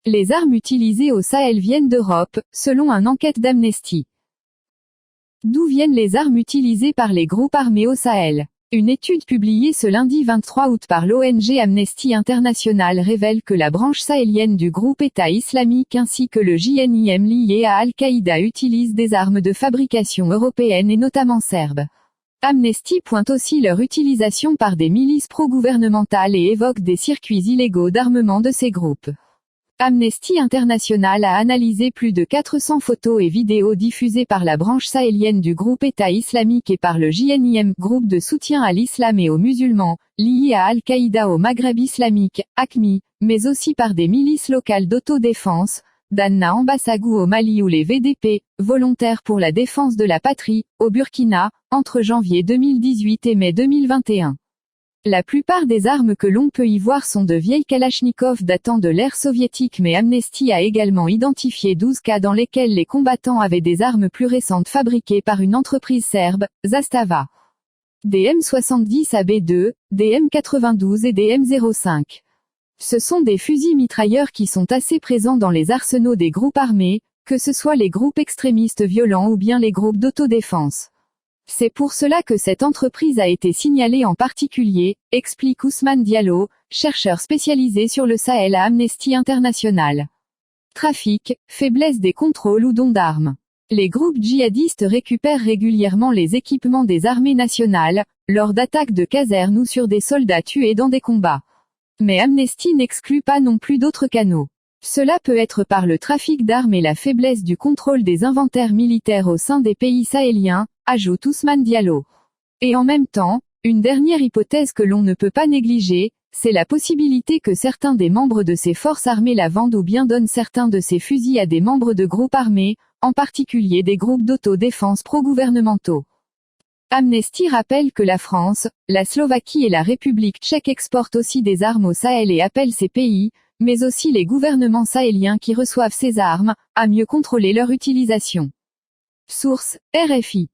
Les armes utilisées au Sahel viennent d'Europe, selon une enquête d'Amnesty. D'où viennent les armes utilisées par les groupes armés au Sahel? Une étude publiée ce lundi 23 août par l'ONG Amnesty International révèle que la branche sahélienne du groupe État islamique ainsi que le JNIM lié à Al-Qaïda utilisent des armes de fabrication européenne et notamment serbe. Amnesty pointe aussi leur utilisation par des milices pro-gouvernementales et évoque des circuits illégaux d'armement de ces groupes. Amnesty International a analysé plus de 400 photos et vidéos diffusées par la branche sahélienne du groupe État islamique et par le JNIM, groupe de soutien à l'islam et aux musulmans, lié à Al-Qaïda au Maghreb islamique, AQMI, mais aussi par des milices locales d'autodéfense, d'Anna Ambassagu au Mali ou les VDP, volontaires pour la défense de la patrie, au Burkina, entre janvier 2018 et mai 2021. La plupart des armes que l'on peut y voir sont de vieilles Kalachnikov datant de l'ère soviétique, mais Amnesty a également identifié 12 cas dans lesquels les combattants avaient des armes plus récentes fabriquées par une entreprise serbe, Zastava. Des M70 AB2, des M92 et des M05. Ce sont des fusils mitrailleurs qui sont assez présents dans les arsenaux des groupes armés, que ce soit les groupes extrémistes violents ou bien les groupes d'autodéfense. C'est pour cela que cette entreprise a été signalée en particulier, explique Ousmane Diallo, chercheur spécialisé sur le Sahel à Amnesty International. Trafic, faiblesse des contrôles ou dons d'armes. Les groupes djihadistes récupèrent régulièrement les équipements des armées nationales, lors d'attaques de casernes ou sur des soldats tués dans des combats. Mais Amnesty n'exclut pas non plus d'autres canaux. Cela peut être par le trafic d'armes et la faiblesse du contrôle des inventaires militaires au sein des pays sahéliens, ajoute Ousmane Diallo. Et en même temps, une dernière hypothèse que l'on ne peut pas négliger, c'est la possibilité que certains des membres de ces forces armées la vendent ou bien donnent certains de ces fusils à des membres de groupes armés, en particulier des groupes d'autodéfense pro-gouvernementaux. Amnesty rappelle que la France, la Slovaquie et la République tchèque exportent aussi des armes au Sahel et appellent ces pays, mais aussi les gouvernements sahéliens qui reçoivent ces armes, à mieux contrôler leur utilisation. Source, RFI.